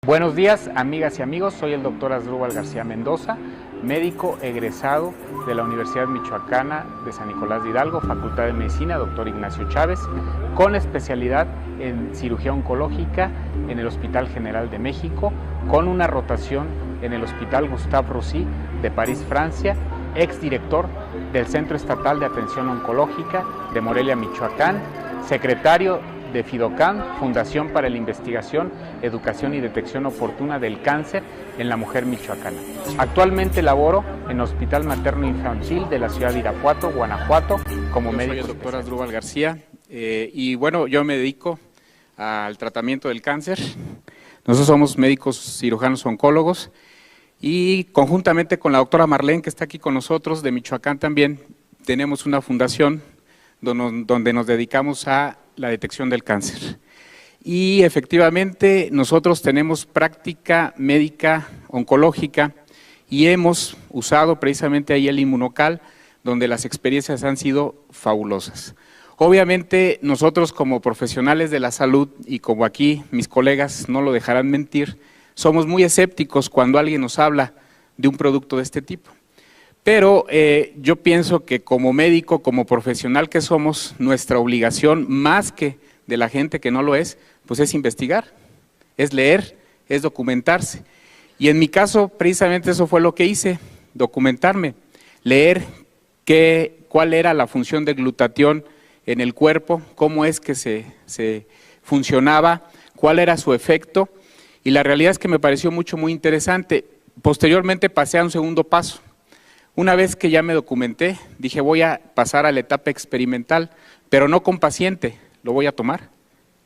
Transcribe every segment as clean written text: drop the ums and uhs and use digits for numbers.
Buenos días, amigas y amigos, soy el doctor Asdrúbal García Mendoza, médico egresado de la Universidad Michoacana de San Nicolás de Hidalgo, Facultad de Medicina, doctor Ignacio Chávez, con especialidad en cirugía oncológica en el Hospital General de México, con una rotación en el Hospital Gustave Roussy de París, Francia, exdirector del Centro Estatal de Atención Oncológica de Morelia, Michoacán, secretario de FIDOCAN, Fundación para la Investigación, Educación y Detección Oportuna del Cáncer en la Mujer Michoacana. Actualmente laboro en Hospital Materno Infantil de la ciudad de Irapuato, Guanajuato, como médico. Soy el doctor Asdrúbal García y bueno, yo me dedico al tratamiento del cáncer. Nosotros somos médicos cirujanos oncólogos y conjuntamente con la doctora Marlene, que está aquí con nosotros, de Michoacán también, tenemos una fundación donde nos dedicamos a la detección del cáncer. Y efectivamente nosotros tenemos práctica médica oncológica y hemos usado precisamente ahí el Inmunocal, donde las experiencias han sido fabulosas. Obviamente nosotros como profesionales de la salud, y como aquí mis colegas no lo dejarán mentir, somos muy escépticos cuando alguien nos habla de un producto de este tipo. Pero yo pienso que como médico, como profesional que somos, nuestra obligación, más que de la gente que no lo es, pues es investigar, es leer, es documentarse. Y en mi caso, precisamente eso fue lo que hice, documentarme, leer cuál era la función del glutatión en el cuerpo, cómo es que se funcionaba, cuál era su efecto, y la realidad es que me pareció muy interesante. Posteriormente pasé a un segundo paso. Una vez que ya me documenté, dije voy a pasar a la etapa experimental, pero no con paciente, lo voy a tomar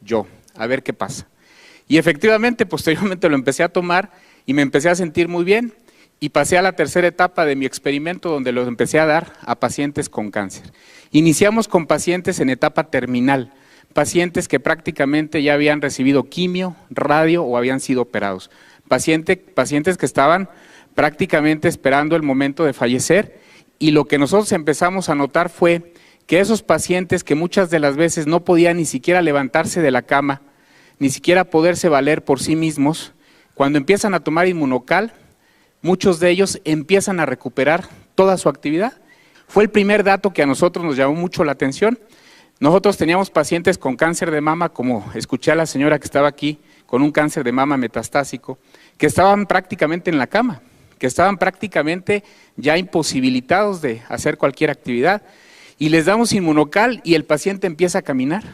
yo, a ver qué pasa. Y efectivamente, posteriormente lo empecé a tomar y me empecé a sentir muy bien y pasé a la tercera etapa de mi experimento donde lo empecé a dar a pacientes con cáncer. Iniciamos con pacientes en etapa terminal, pacientes que prácticamente ya habían recibido quimio, radio o habían sido operados, pacientes que estaban prácticamente esperando el momento de fallecer, y lo que nosotros empezamos a notar fue que esos pacientes que muchas de las veces no podían ni siquiera levantarse de la cama, ni siquiera poderse valer por sí mismos, cuando empiezan a tomar Inmunocal, muchos de ellos empiezan a recuperar toda su actividad. Fue el primer dato que a nosotros nos llamó mucho la atención. Nosotros teníamos pacientes con cáncer de mama, como escuché a la señora que estaba aquí, con un cáncer de mama metastásico, que estaban prácticamente en la cama, que estaban prácticamente ya imposibilitados de hacer cualquier actividad, y les damos Inmunocal y el paciente empieza a caminar,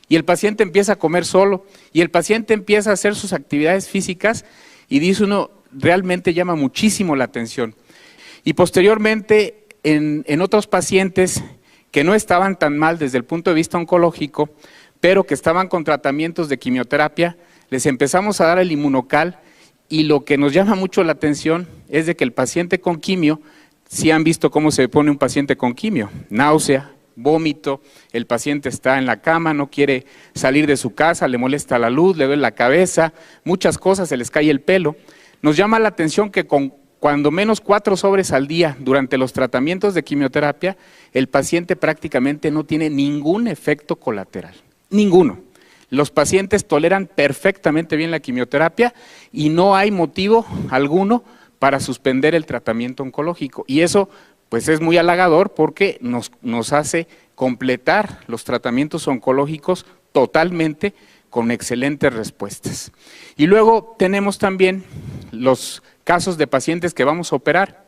y el paciente empieza a comer solo, y el paciente empieza a hacer sus actividades físicas, y dice uno, realmente llama muchísimo la atención. Y posteriormente, en otros pacientes que no estaban tan mal desde el punto de vista oncológico, pero que estaban con tratamientos de quimioterapia, les empezamos a dar el Inmunocal. Y lo que nos llama mucho la atención es de que el paciente con quimio, sí han visto cómo se pone un paciente con quimio, náusea, vómito, el paciente está en la cama, no quiere salir de su casa, le molesta la luz, le duele la cabeza, muchas cosas, se les cae el pelo. Nos llama la atención que con cuando menos 4 sobres al día durante los tratamientos de quimioterapia, el paciente prácticamente no tiene ningún efecto colateral, ninguno. Los pacientes toleran perfectamente bien la quimioterapia y no hay motivo alguno para suspender el tratamiento oncológico. Y eso pues es muy halagador porque nos hace completar los tratamientos oncológicos totalmente con excelentes respuestas. Y luego tenemos también los casos de pacientes que vamos a operar.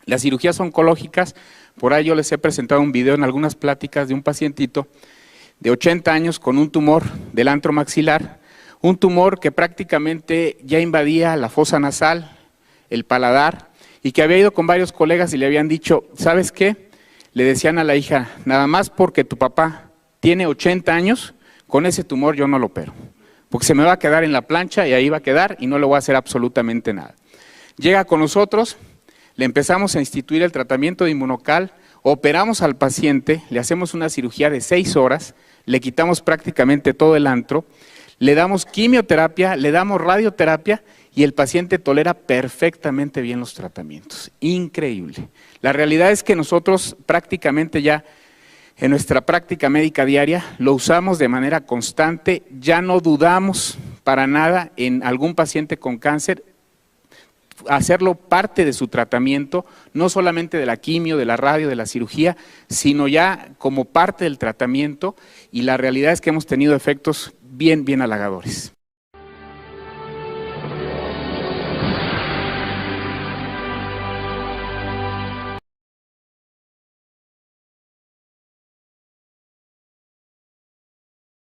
Las cirugías oncológicas, por ahí yo les he presentado un video en algunas pláticas de un pacientito de 80 años con un tumor del antro maxilar, un tumor que prácticamente ya invadía la fosa nasal, el paladar, y que había ido con varios colegas y le habían dicho, ¿sabes qué? Le decían a la hija, nada más porque tu papá tiene 80 años, con ese tumor yo no lo opero, porque se me va a quedar en la plancha y ahí va a quedar y no le voy a hacer absolutamente nada. Llega con nosotros, le empezamos a instituir el tratamiento de Inmunocal, operamos al paciente, le hacemos una cirugía de 6 horas, le quitamos prácticamente todo el antro, le damos quimioterapia, le damos radioterapia y el paciente tolera perfectamente bien los tratamientos. Increíble. La realidad es que nosotros prácticamente ya en nuestra práctica médica diaria lo usamos de manera constante, ya no dudamos para nada en algún paciente con cáncer hacerlo parte de su tratamiento, no solamente de la quimio, de la radio, de la cirugía, sino ya como parte del tratamiento, y la realidad es que hemos tenido efectos bien halagadores.